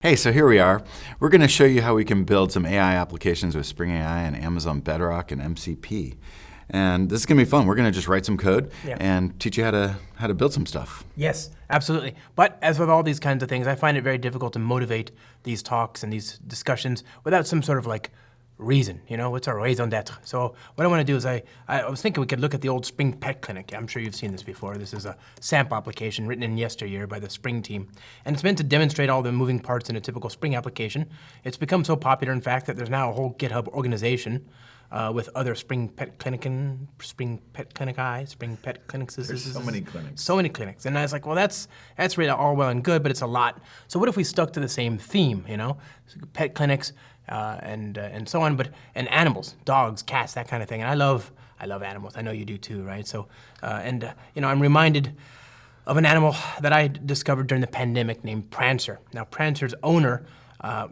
Hey, so here we are. We're going to show you how we can build some AI applications with Spring AI and Amazon Bedrock and MCP. And this is going to be fun. We're going to just write some code and teach you how to build some stuff. Yes, absolutely. But as with all these kinds of things, I find it very difficult to motivate these talks and these discussions without some sort of like reason, you know, what's our raison d'etre? So what I want to do is I was thinking we could look at the old Spring Pet Clinic. I'm sure you've seen this before. This is a sample application written in yesteryear by the Spring team. And it's meant to demonstrate all the moving parts in a typical Spring application. It's become so popular, in fact, that there's now a whole GitHub organization with other Spring Pet Clinic Spring Pet Clinics. There's so many clinics. So many clinics. And I was like, well, that's really all well and good, but it's a lot. So what if we stuck to the same theme, you know? Pet clinics, and so on, and animals, dogs, cats, that kind of thing. And I love animals. I know you do too, right? So, you know, I'm reminded of an animal that I discovered during the pandemic named Prancer. Now, Prancer's owner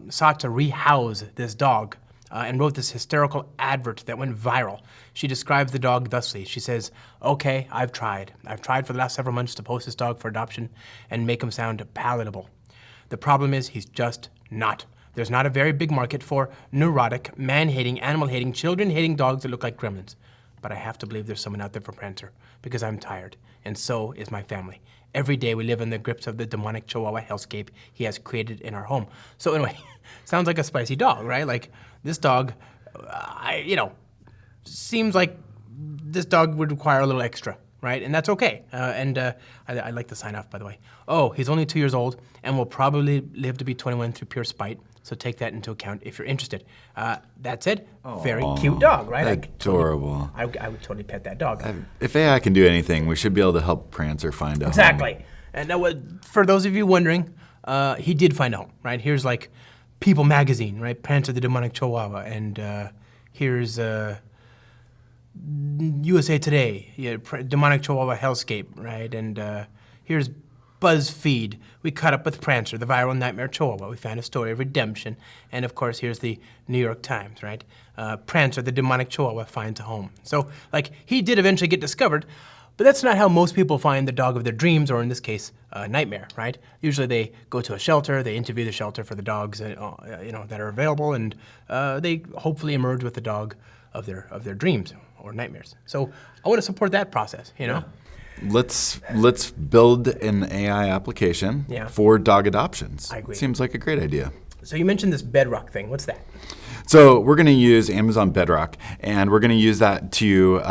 sought to rehouse this dog and wrote this hysterical advert that went viral. She describes the dog thusly. She says, "Okay, I've tried. I've tried for the last several months to post this dog for adoption and make him sound palatable. The problem is he's just not. There's not a very big market for neurotic, man-hating, animal-hating, children-hating dogs that look like gremlins. But I have to believe there's someone out there for Prancer, because I'm tired, and so is my family. Every day we live in the grips of the demonic Chihuahua hellscape he has created in our home." So anyway, sounds like a spicy dog, right? Like this dog, you know, seems like this dog would require a little extra, right? And that's okay. I'd like to sign off, by the way. Oh, he's only 2 years old and will probably live to be 21 through pure spite. So take that into account if you're interested. That's it. Very cute dog, right? Adorable. I would totally pet that dog. If AI can do anything, we should be able to help Prancer find a home. Exactly. And now, for those of you wondering, he did find a home, right? Here's like People magazine, right? Prancer the demonic Chihuahua. And here's USA Today, demonic Chihuahua hellscape, right? And here's BuzzFeed. We caught up with Prancer, the viral nightmare Chihuahua. We found a story of redemption. And of course, here's the New York Times, right? Prancer, the demonic Chihuahua, finds a home. So, like, he did eventually get discovered, but that's not how most people find the dog of their dreams, or in this case, a nightmare, right? Usually they go to a shelter, they interview the shelter for the dogs you know, that are available, and they hopefully emerge with the dog of their dreams or nightmares. So I want to support that process, you know? Let's build an AI application for dog adoptions. I agree. Seems like a great idea. So you mentioned this Bedrock thing. What's that? So we're going to use Amazon Bedrock, and we're going to use that to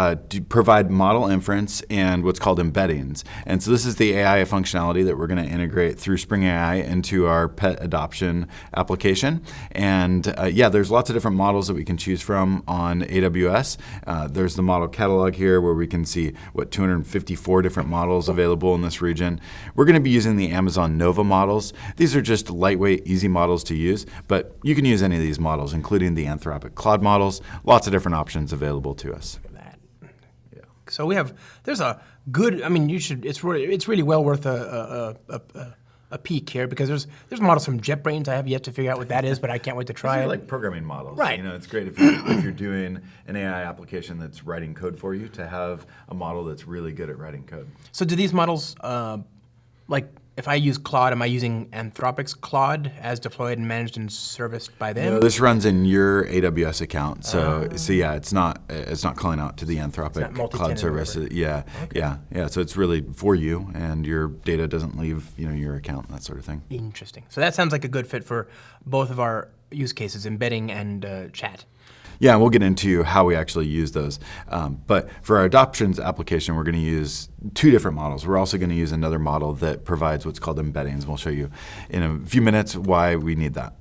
provide model inference and what's called embeddings. And so this is the AI functionality that we're going to integrate through Spring AI into our pet adoption application. And yeah, there's lots of different models that we can choose from on AWS. There's the model catalog here where we can see, 254 different models available in this region. We're going to be using the Amazon Nova models. These are just lightweight, easy models to use, but you can use any of these models, including the Anthropic Claude models. Lots of different options available to us. Look at that. Yeah. So there's a good, I mean, it's really well worth a peek here, because there's models from JetBrains. I have yet to figure out what that is, but I can't wait to try it. Like programming models. Right. You know, it's great if you're doing an AI application that's writing code for you, to have a model that's really good at writing code. So do these models, like, if I use Claude, am I using Anthropic's Claude as deployed and managed and serviced by them? No, this runs in your AWS account, so yeah, it's not calling out to the Anthropic Cloud service. Yeah. So it's really for you, and your data doesn't leave your account, that sort of thing. Interesting. So that sounds like a good fit for both of our use cases, embedding and chat. Yeah, and we'll get into how we actually use those. But for our adoptions application, we're going to use 2 different models. We're also going to use another model that provides what's called embeddings. We'll show you in a few minutes why we need that.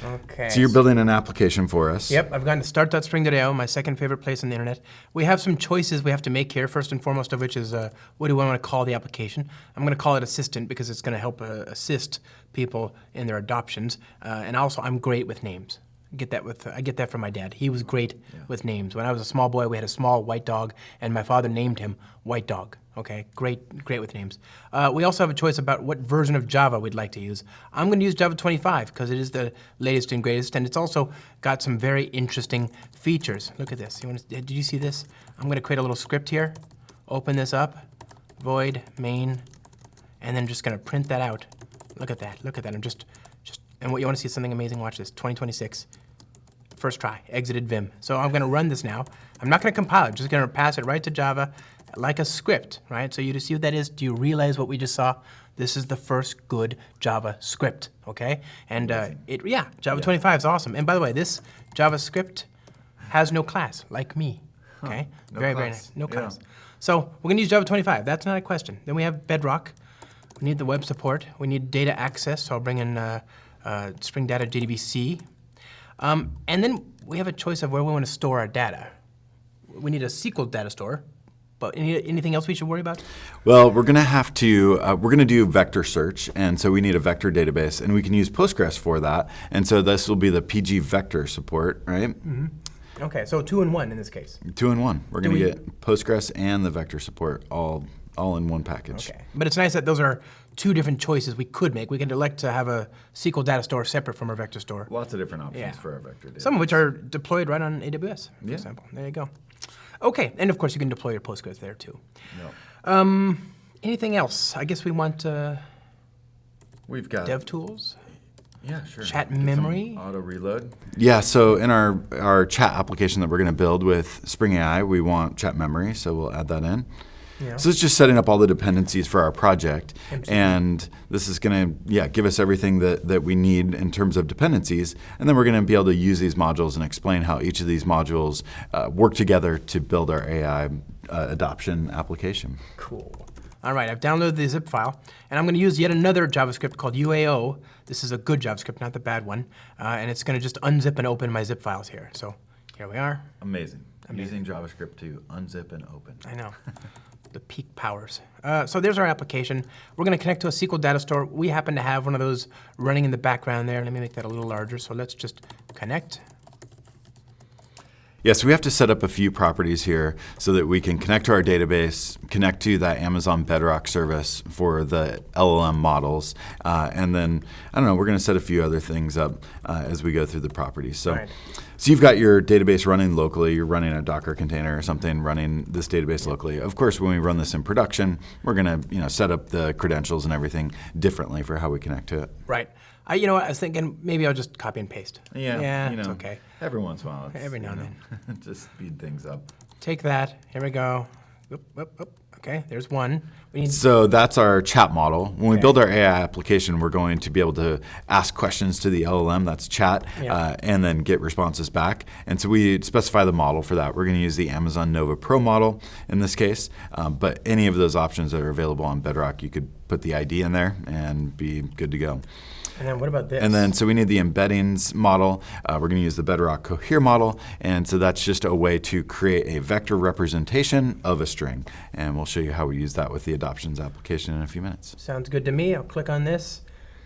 Okay. So you're building an application for us. Yep, I've gone to start.spring.io, my second favorite place on the internet. We have some choices we have to make here, first and foremost of which is what do we want to call the application? I'm going to call it Assistant, because it's going to help assist people in their adoptions. And also, I'm great with names. I get that from my dad. He was great with names. When I was a small boy, we had a small white dog, and my father named him White Dog. Okay, great with names. We also have a choice about what version of Java we'd like to use. I'm going to use Java 25 because it is the latest and greatest, and it's also got some very interesting features. Look at this. Did you see this? I'm going to create a little script here. Open this up, void main, and then just going to print that out. Look at that. I'm just And what you want to see is something amazing, watch this, 2026, first try, exited Vim. So I'm gonna run this now. I'm not gonna compile it, I'm just gonna pass it right to Java like a script, right? So you just see what that is. Do you realize what we just saw? This is the first good Java script, okay? And Java 25 is awesome. And by the way, this JavaScript has no class, like me, okay? No very class. nice, no class. Yeah. So we're gonna use Java 25, that's not a question. Then we have Bedrock. We need the web support. We need data access, so I'll bring in Spring Data JDBC. And then we have a choice of where we want to store our data. We need a SQL data store, but anything else we should worry about? Well, we're going to have to, we're going to do vector search, and so we need a vector database, and we can use Postgres for that. And so this will be the PG vector support, right? Mm-hmm. Okay, so 2-in-1 in this case. 2-in-1. We're going to get Postgres and the vector support all in one package. Okay, but it's nice that those are two different choices we could make. We can elect to have a SQL data store separate from our vector store. Lots of different options for our vector database. Some of which are deployed right on AWS, for example. There you go. Okay, and of course you can deploy your Postgres there too. Yep. Anything else? I guess we want We've got dev tools. Yeah, sure. Chat memory. Auto reload. Yeah, so in our chat application that we're going to build with Spring AI, we want chat memory, so we'll add that in. Yeah. So it's just setting up all the dependencies for our project. MCP. And this is going to give us everything that we need in terms of dependencies. And then we're going to be able to use these modules and explain how each of these modules work together to build our AI adoption application. Cool. All right, I've downloaded the zip file, and I'm going to use yet another JavaScript called UAO. This is a good JavaScript, not the bad one. And it's going to just unzip and open my zip files here. So here we are. Amazing. Using JavaScript to unzip and open. I know. The peak powers. So there's our application. We're going to connect to a SQL data store. We happen to have one of those running in the background there. Let me make that a little larger. So let's just connect. Yeah, so we have to set up a few properties here so that we can connect to our database, connect to that Amazon Bedrock service for the LLM models, and then, I don't know, we're going to set a few other things up as we go through the properties. So, Right. So you've got your database running locally, you're running a Docker container or something running this database locally. Of course, when we run this in production, we're going to set up the credentials and everything differently for how we connect to it. Right. You know what, I was thinking maybe I'll just copy and paste. Yeah, it's okay. Every once in a while. Every now and then. Just speed things up. Take that. Here we go. Oop, oop, oop. Okay, there's one. We need So that's our chat model. When we build our AI application, we're going to be able to ask questions to the LLM, that's chat, and then get responses back. And so we specify the model for that. We're going to use the Amazon Nova Pro model in this case, but any of those options that are available on Bedrock, you could put the ID in there and be good to go. And then what about this? And then, so we need the embeddings model. We're going to use the Bedrock Cohere model. And so that's just a way to create a vector representation of a string. And we'll show you how we use that with the adoptions application in a few minutes. Sounds good to me. I'll click on this,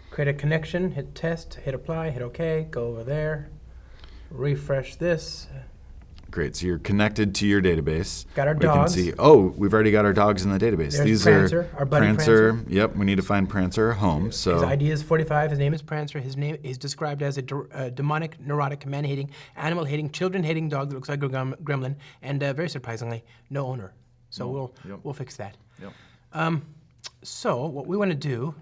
create a connection, hit test, hit apply, hit OK, go over there, refresh this. Great. So you're connected to your database. Got our we dogs. Can see, we've already got our dogs in the database. There's These Prancer, are our buddy Prancer. Yep, we need to find Prancer home. So his ID is 45. His name is Prancer. His name is described as a demonic, neurotic, man-hating, animal-hating, children-hating dog that looks like a gremlin, and very surprisingly, no owner. So we'll fix that. Yep. So what we want to do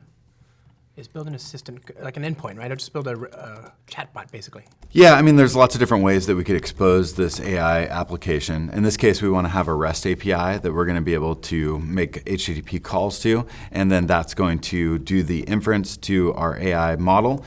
is build an assistant, like an endpoint, right? Or just build a chatbot, basically. Yeah, I mean, there's lots of different ways that we could expose this AI application. In this case, we want to have a REST API that we're going to be able to make HTTP calls to, and then that's going to do the inference to our AI model.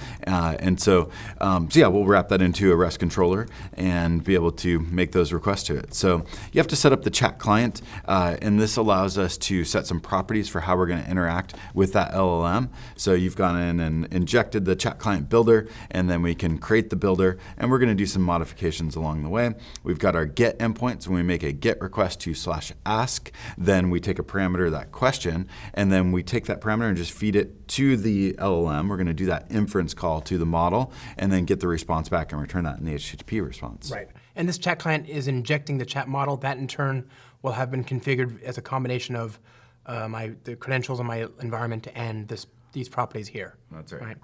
So we'll wrap that into a REST controller and be able to make those requests to it. So you have to set up the chat client, and this allows us to set some properties for how we're going to interact with that LLM. So you've gone in and injected the chat client builder, and then we can create the builder, and we're going to do some modifications along the way. We've got our get endpoint, so when we make a get request to /ask, then we take a parameter, that question, and then we take that parameter and just feed it to the LLM. We're going to do that inference call to the model, and then get the response back and return that in the HTTP response. Right. And this chat client is injecting the chat model. That in turn will have been configured as a combination of the credentials of my environment and these properties here. That's right.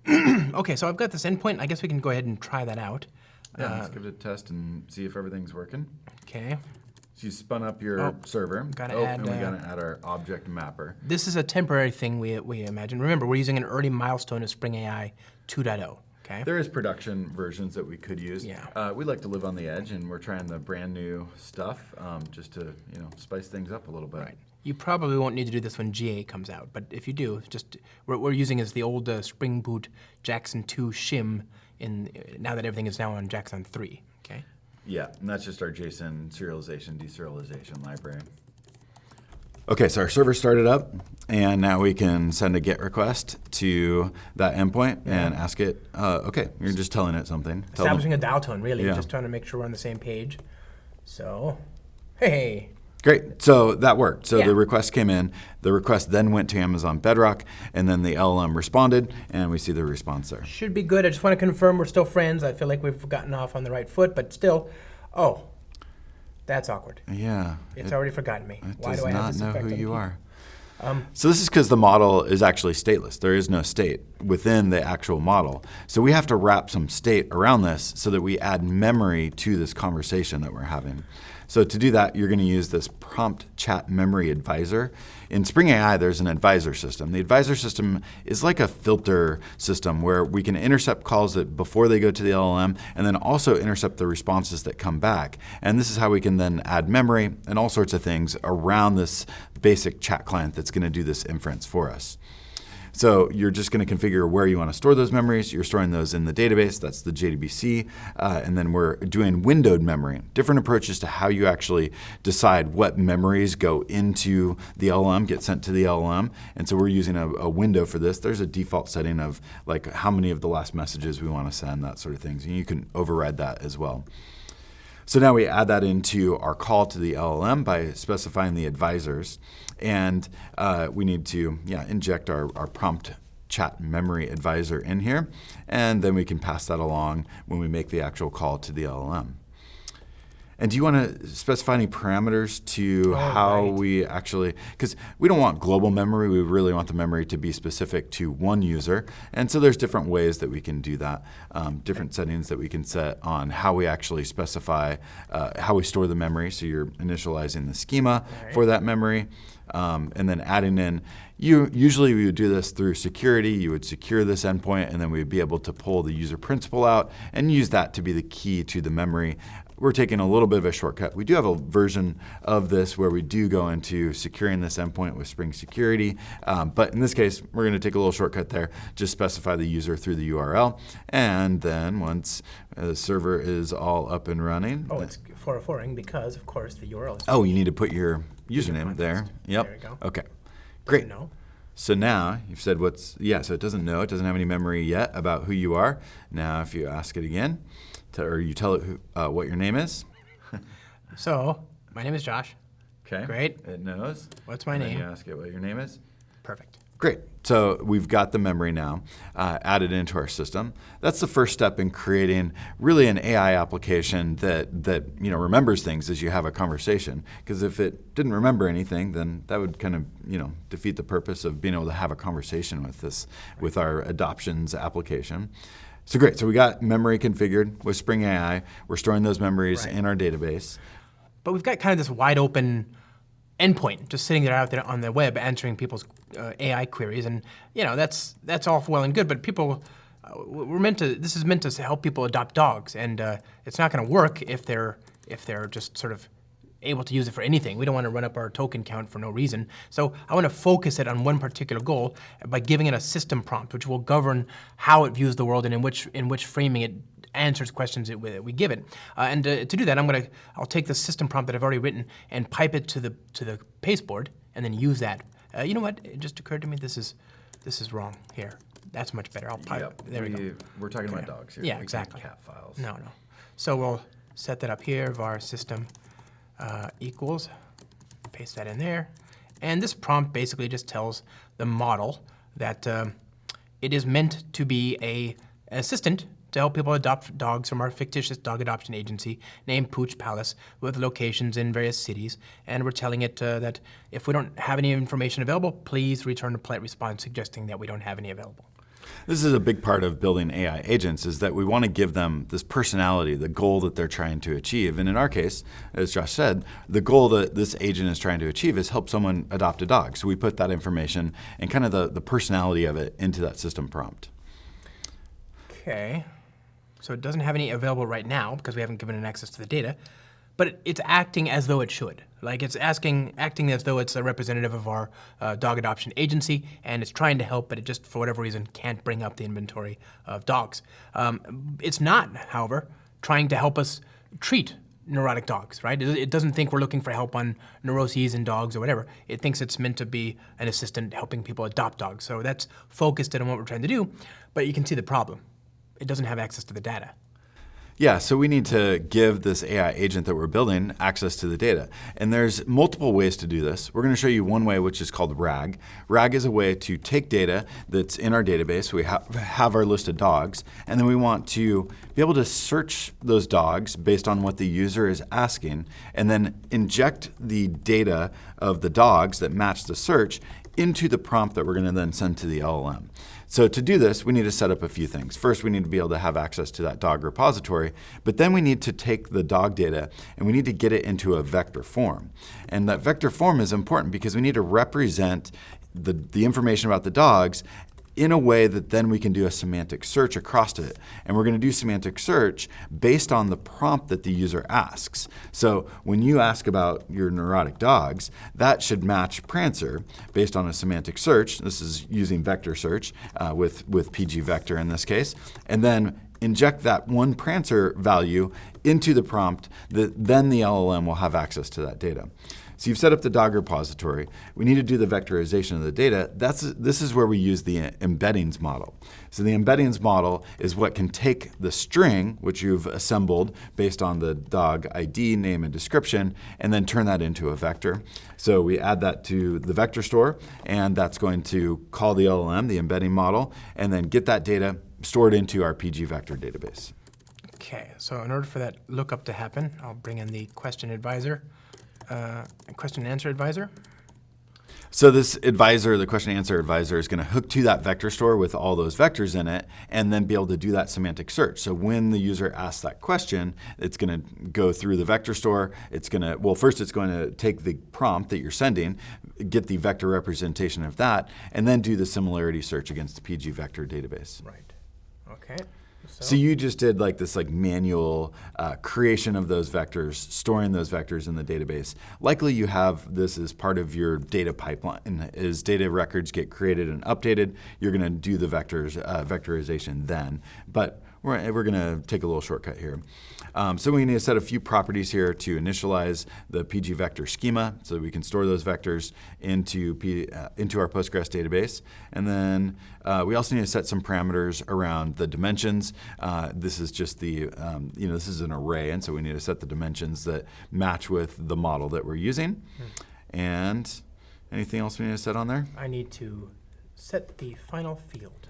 Okay, so I've got this endpoint. I guess we can go ahead and try that out. Yeah, let's give it a test and see if everything's working. Okay. So you spun up your server. Gotta oh, add, and we got to add our object mapper. This is a temporary thing we imagine. Remember, we're using an early milestone of Spring AI 2.0. Okay. There is production versions that we could use. Yeah. We like to live on the edge, and we're trying the brand new stuff just to spice things up a little bit. Right. You probably won't need to do this when GA comes out, but if you do, just what we're using is the old Spring Boot Jackson 2 shim. Now that everything is now on Jackson 3. Okay. Yeah, and that's just our JSON serialization, deserialization library. Okay, so our server started up, and now we can send a GET request to that endpoint and ask it, okay, you're just telling it something. Establishing a dial tone, really. Yeah. Just trying to make sure we're on the same page. So, hey. Great, so that worked. So Yeah. the request came in, the request then went to Amazon Bedrock, and then the LLM responded, and we see the response there. Should be good. I just want to confirm we're still friends. I feel like we've gotten off on the right foot, but still, oh, that's awkward. Yeah. It's already forgotten me. Why do I have this know effect who on you people? are. So this is because the model is actually stateless. There is no state within the actual model. So we have to wrap some state around this so that we add memory to this conversation that we're having. So to do that, you're going to use this prompt chat memory advisor. In Spring AI, there's an advisor system. The advisor system is like a filter system where we can intercept calls that before they go to the LLM and then also intercept the responses that come back. And this is how we can then add memory and all sorts of things around this basic chat client that's going to do this inference for us. So you're just going to configure where you want to store those memories. You're storing those in the database. That's the JDBC. And then we're doing windowed memory. Different approaches to how you actually decide what memories go into the LLM, get sent to the LLM. And so we're using a window for this. There's a default setting of like how many of the last messages we want to send, that sort of things. And you can override that as well. So now we add that into our call to the LLM by specifying the advisors. And we need to inject our prompt chat memory advisor in here. And then we can pass that along when we make the actual call to the LLM. And do you want to specify any parameters to how we actually, because we don't want global memory, we really want the memory to be specific to one user. And so there's different ways that we can do that, different settings that we can set on how we actually specify how we store the memory. So you're initializing the schema for that memory. And then adding in, usually we would do this through security. You would secure this endpoint, and then we'd be able to pull the user principal out and use that to be the key to the memory. We're taking a little bit of a shortcut. We do have a version of this where we do go into securing this endpoint with Spring Security. But in this case, we're going to take a little shortcut there. Just specify the user through the URL. And then once the server is all up and running. Oh, it's 404ing because, of course, the URL is. Oh, you need to put your username there. Yep. There we go. Okay. Great. No. So now you've said so it doesn't know, it doesn't have any memory yet about who you are. Now if you ask it again, or you tell it what your name is. So, my name is Josh. Okay. Great. It knows. What's my And name? Then you ask it what your name is. Perfect. Great. So we've got the memory now added into our system. That's the first step in creating really an AI application that remembers things as you have a conversation. Because if it didn't remember anything, then that would kind of defeat the purpose of being able to have a conversation with our adoptions application. So great. So we got memory configured with Spring AI. We're storing those memories in our database. But we've got kind of this wide open endpoint just sitting there out there on the web answering people's AI queries, and that's all well and good. But people, this is meant to help people adopt dogs, and it's not going to work if they're just sort of able to use it for anything. We don't want to run up our token count for no reason. So I want to focus it on one particular goal by giving it a system prompt, which will govern how it views the world and in which framing it answers questions that we give it. And to do that, I'll take the system prompt that I've already written and pipe it to the pasteboard, and then use that. You know what? It just occurred to me this is wrong here. That's much better. I'll pipe. Yep. There we go. We're talking about dogs here. Yeah, We exactly. can't cat files. No. So we'll set that up here. Var system equals. Paste that in there. And this prompt basically just tells the model that it is meant to be an assistant to help people adopt dogs from our fictitious dog adoption agency named Pooch Palace with locations in various cities. And we're telling it that if we don't have any information available, please return a polite response suggesting that we don't have any available. This is a big part of building AI agents, is that we want to give them this personality, the goal that they're trying to achieve. And in our case, as Josh said, the goal that this agent is trying to achieve is help someone adopt a dog. So we put that information and kind of the personality of it into that system prompt. Okay. So it doesn't have any available right now because we haven't given it access to the data, but it's acting as though it should. Like it's acting as though it's a representative of our dog adoption agency, and it's trying to help, but it just, for whatever reason, can't bring up the inventory of dogs. It's not, however, trying to help us treat neurotic dogs, right? It doesn't think we're looking for help on neuroses in dogs or whatever. It thinks it's meant to be an assistant helping people adopt dogs. So that's focused in on what we're trying to do, but you can see the problem. It doesn't have access to the data. Yeah, so we need to give this AI agent that we're building access to the data. And there's multiple ways to do this. We're going to show you one way, which is called RAG. RAG is a way to take data that's in our database. We have our list of dogs, and then we want to be able to search those dogs based on what the user is asking, and then inject the data of the dogs that match the search into the prompt that we're going to then send to the LLM. So to do this, we need to set up a few things. First, we need to be able to have access to that dog repository, but then we need to take the dog data and we need to get it into a vector form. And that vector form is important because we need to represent the information about the dogs in a way that then we can do a semantic search across it. And we're going to do semantic search based on the prompt that the user asks. So when you ask about your neurotic dogs, that should match Prancer based on a semantic search. This is using vector search with PG vector in this case. And then inject that one Prancer value into the prompt, then the LLM will have access to that data. So you've set up the dog repository. We need to do the vectorization of the data. This is where we use the embeddings model. So the embeddings model is what can take the string, which you've assembled based on the dog ID, name, and description, and then turn that into a vector. So we add that to the vector store, and that's going to call the LLM, the embedding model, and then get that data stored into our PG vector database. Okay, so in order for that lookup to happen, I'll bring in the question advisor. Question and answer advisor. So this advisor, the question and answer advisor, is going to hook to that vector store with all those vectors in it and then be able to do that semantic search. So when the user asks that question, it's going to go through the vector store. It's going to, well, first it's going to take the prompt that you're sending, get the vector representation of that, and then do the similarity search against the PG vector database. Right. Okay. So you just did like this manual creation of those vectors, storing those vectors in the database. Likely you have this as part of your data pipeline. As data records get created and updated, you're going to do the vectorization then. But we're going to take a little shortcut here. So we need to set a few properties here to initialize the PG vector schema so that we can store those vectors into our Postgres database. And then we also need to set some parameters around the dimensions. This is just this is an array, and so we need to set the dimensions that match with the model that we're using. And anything else we need to set on there? I need to set the final field.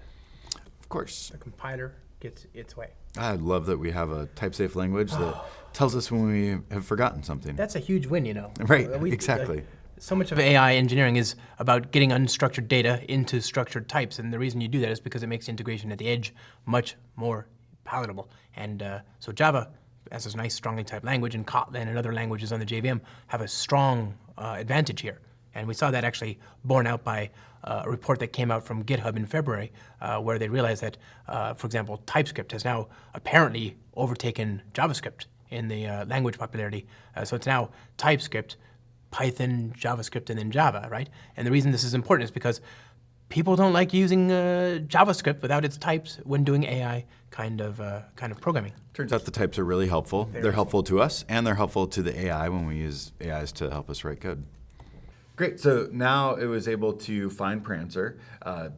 Of course. The compiler gets its way. I love that we have a type-safe language that tells us when we have forgotten something. That's a huge win, Right, exactly. So much of AI engineering is about getting unstructured data into structured types, and the reason you do that is because it makes integration at the edge much more palatable. And so Java, as a nice, strongly typed language, and Kotlin and other languages on the JVM have a strong advantage here. And we saw that actually borne out by a report that came out from GitHub in February, where they realized that, for example, TypeScript has now apparently overtaken JavaScript in the language popularity. So it's now TypeScript, Python, JavaScript, and then Java, right? And the reason this is important is because people don't like using JavaScript without its types when doing AI kind of programming. Turns out the types are really helpful. They're helpful to us, and they're helpful to the AI when we use AIs to help us write code. Great, so now it was able to find Prancer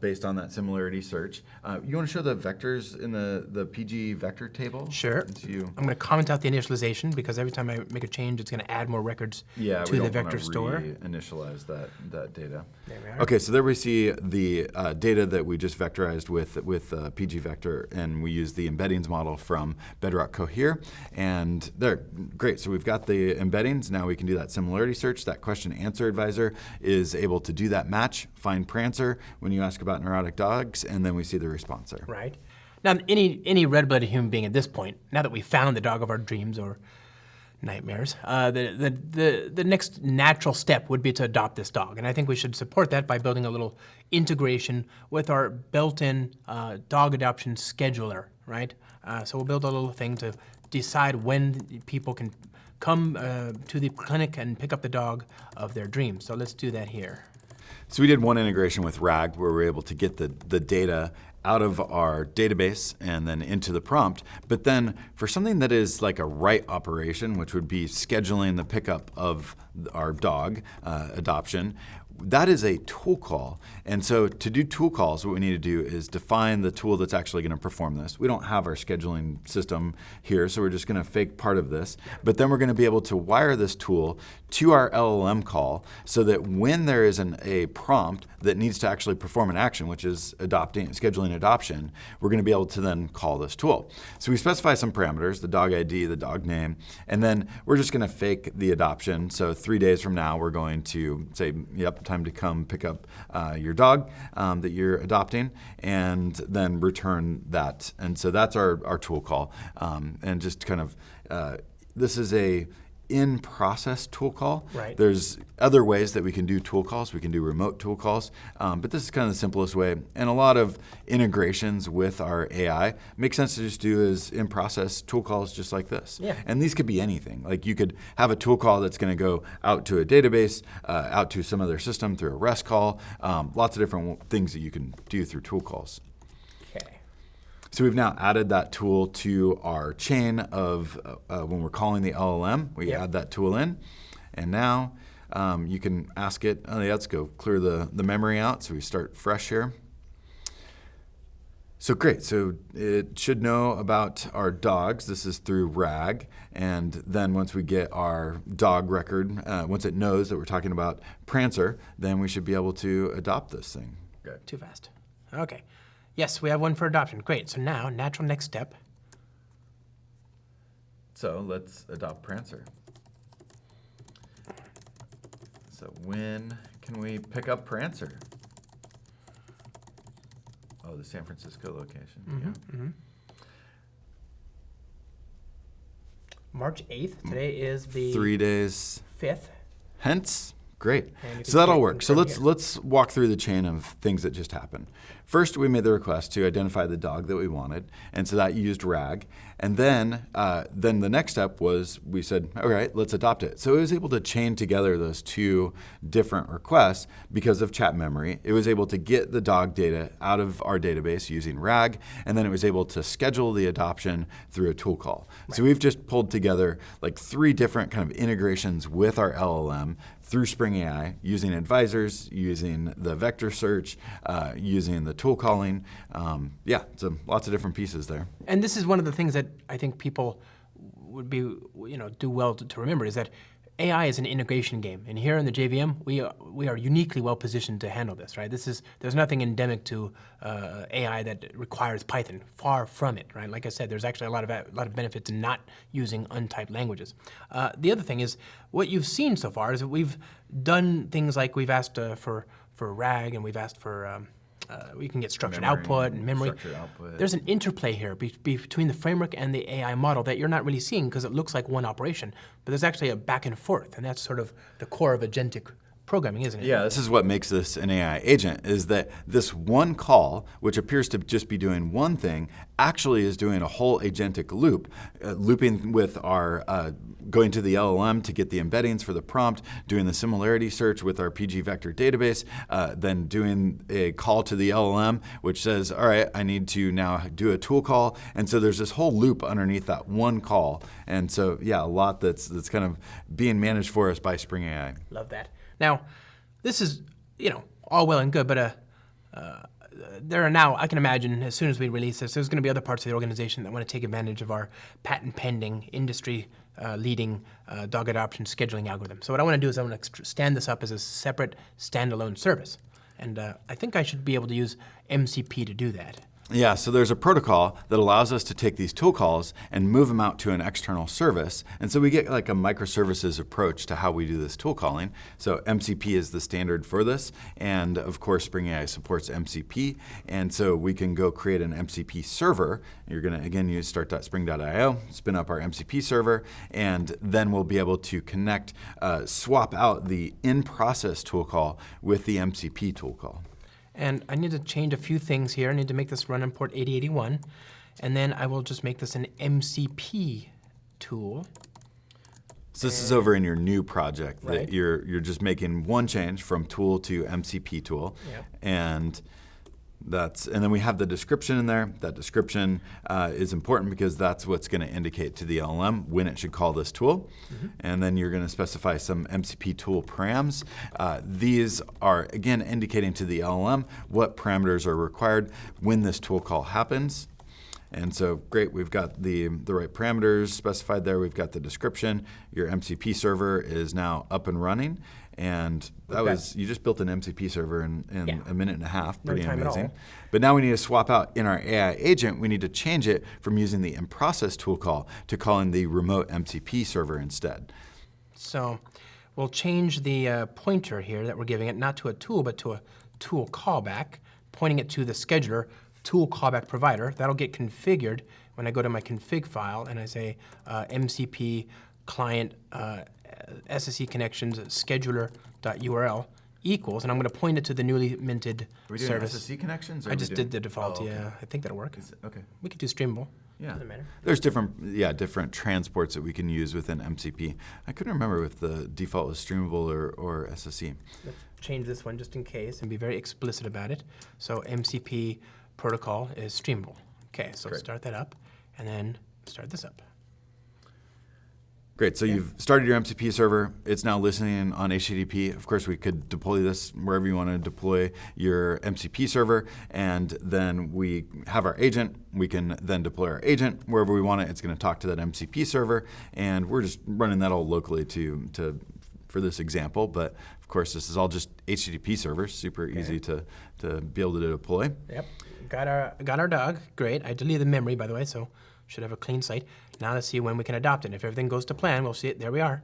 based on that similarity search. You want to show the vectors in the PG vector table? Sure. I'm going to comment out the initialization because every time I make a change, it's going to add more records to the vector store. Initialize that data. There we are. Okay, so there we see the data that we just vectorized with PG vector, and we use the embeddings model from Bedrock Cohere. And there, great, so we've got the embeddings. Now we can do that similarity search, that question answer advisor. Prancer is able to do that match, find Prancer when you ask about neurotic dogs, and then we see the response there. Right. Now, any red-blooded human being at this point, now that we've found the dog of our dreams or nightmares, the next natural step would be to adopt this dog. And I think we should support that by building a little integration with our built-in dog adoption scheduler, right? So we'll build a little thing to decide when people can come to the clinic and pick up the dog of their dreams. So let's do that here. So we did one integration with RAG where we were able to get the data out of our database and then into the prompt. But then for something that is like a write operation, which would be scheduling the pickup of our dog adoption, that is a tool call. And so to do tool calls, what we need to do is define the tool that's actually going to perform this. We don't have our scheduling system here, so we're just going to fake part of this. But then we're going to be able to wire this tool to our LLM call so that when there is a prompt that needs to actually perform an action, which is scheduling adoption, we're going to be able to then call this tool. So we specify some parameters, the dog ID, the dog name, and then we're just going to fake the adoption. So 3 days from now, we're going to say, yep, time to come pick up your dog that you're adopting, and then return that. And so that's our tool call. And just kind of, this is a in-process tool call. Right. There's other ways that we can do tool calls. We can do remote tool calls, but this is kind of the simplest way. And a lot of integrations with our AI make sense to just do as in-process tool calls just like this. Yeah. And these could be anything. Like you could have a tool call that's going to go out to a database, out to some other system through a REST call. Lots of different things that you can do through tool calls. Okay. So we've now added that tool to our chain of when we're calling the LLM, we add that tool in. And now you can ask it, let's go clear the memory out. So we start fresh here. So great, so it should know about our dogs. This is through RAG. And then once we get our dog record, once it knows that we're talking about Prancer, then we should be able to adopt this thing. Good. Too fast. Okay. Yes, we have one for adoption. Great. So now, natural next step. So let's adopt Prancer. So when can we pick up Prancer? Oh, the San Francisco location. Mm-hmm, mm-hmm. March 8th. Today is the 3 days 5th. hence. Great. And So that'll work. So confirm let's walk through the chain of things that just happened. First, we made the request to identify the dog that we wanted, and so that used RAG. And then the next step was we said, all right, let's adopt it. So it was able to chain together those two different requests because of chat memory. It was able to get the dog data out of our database using RAG, and then it was able to schedule the adoption through a tool call. Right. So we've just pulled together like 3 different kind of integrations with our LLM through Spring AI, using advisors, using the vector search, using the tool calling. So lots of different pieces there. And this is one of the things that I think people would be, do well to remember is that AI is an integration game, and here in the JVM, we are uniquely well positioned to handle this, right? There's nothing endemic to AI that requires Python. Far from it, right? Like I said, there's actually a lot of benefits in not using untyped languages. The other thing is what you've seen so far is that we've done things like we've asked for RAG, and we've asked for we can get structured output and memory. There's an interplay here between the framework and the AI model that you're not really seeing because it looks like one operation, but there's actually a back and forth, and that's sort of the core of agentic programming, isn't it? Yeah, this is what makes this an AI agent, is that this one call, which appears to just be doing one thing, actually is doing a whole agentic loop, looping with our, going to the LLM to get the embeddings for the prompt, doing the similarity search with our PG vector database, then doing a call to the LLM, which says, all right, I need to now do a tool call. And so there's this whole loop underneath that one call. And so, yeah, a lot that's kind of being managed for us by Spring AI. Love that. Now, this is, all well and good, but there are now, I can imagine, as soon as we release this, there's going to be other parts of the organization that want to take advantage of our patent-pending, industry-leading dog adoption scheduling algorithm. So what I want to do is I want to stand this up as a separate, standalone service. And I think I should be able to use MCP to do that. Yeah, so there's a protocol that allows us to take these tool calls and move them out to an external service. And so we get like a microservices approach to how we do this tool calling. So MCP is the standard for this. And of course, Spring AI supports MCP. And so we can go create an MCP server. You're going to, again, use start.spring.io, spin up our MCP server, and then we'll be able to connect, swap out the in-process tool call with the MCP tool call. And I need to change a few things here. I need to make this run on port 8081. And then I will just make this an MCP tool. So this is over in your new project that Right. you're just making one change from tool to MCP tool. Yep. And then we have the description in there. That description is important because that's what's going to indicate to the LLM when it should call this tool. And then you're going to specify some MCP tool params. These are, again, indicating to the LLM what parameters are required when this tool call happens. And so, great, we've got the right parameters specified there. We've got the description. Your MCP server is now up and running. And you just built an MCP server in a minute and a half. Pretty time at amazing. all. But now we need to swap out in our AI agent, we need to change it from using the in-process tool call to calling the remote MCP server instead. So we'll change the pointer here that we're giving it, not to a tool, but to a tool callback, pointing it to the scheduler tool callback provider. That'll get configured when I go to my config file and I say MCP client SSE connections scheduler.url equals, and I'm going to point it to the newly minted Are we doing service. SSE connections? Or I just did the default, okay. yeah. I think that'll work. Okay. We could do streamable. Yeah. Doesn't matter. There's different transports that we can use within MCP. I couldn't remember if the default was streamable or SSE. Let's change this one just in case and be very explicit about it. So MCP protocol is streamable. Okay, so Great. start that up and then start this up. Great, so you've started your MCP server. It's now listening on HTTP. Of course, we could deploy this wherever you want to deploy your MCP server, and then we have our agent. We can then deploy our agent wherever we want it. It's going to talk to that MCP server, and we're just running that all locally for this example. But of course, this is all just HTTP servers, super easy to be able to deploy. Yep, got our dog. Great. I deleted the memory, by the way, so should have a clean slate. Now let's see when we can adopt it. If everything goes to plan, we'll see it. There we are.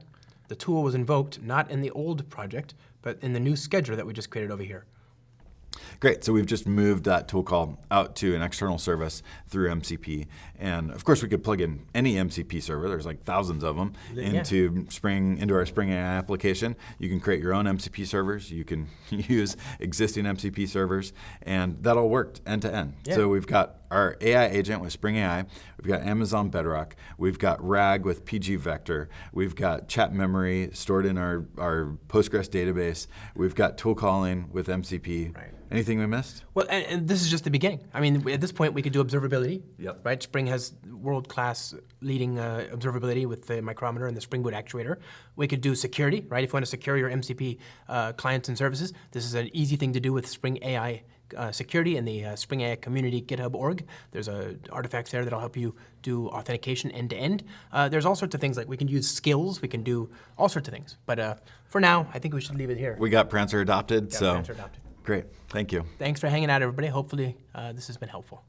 The tool was invoked not in the old project, but in the new scheduler that we just created over here. Great, so we've just moved that tool call out to an external service through MCP. And of course, we could plug in any MCP server, there's like thousands of them, into our Spring AI application. You can create your own MCP servers, you can use existing MCP servers, and that all worked end to end. Yeah. So we've got our AI agent with Spring AI, we've got Amazon Bedrock, we've got RAG with PG Vector, we've got chat memory stored in our Postgres database, we've got tool calling with MCP. Right. Anything we missed? Well, and this is just the beginning. I mean, at this point, we could do observability. Yep. Right? Spring has world-class leading observability with the micrometer and the Spring Boot actuator. We could do security, right? If you want to secure your MCP clients and services, this is an easy thing to do with Spring AI security and the Spring AI community GitHub org. There's artifacts there that'll help you do authentication end to end. There's all sorts of things, like we can use skills, we can do all sorts of things. But for now, I think we should leave it here. We got Prancer adopted, Yeah, so Prancer adopted. great. Thank you. Thanks for hanging out, everybody. Hopefully this has been helpful.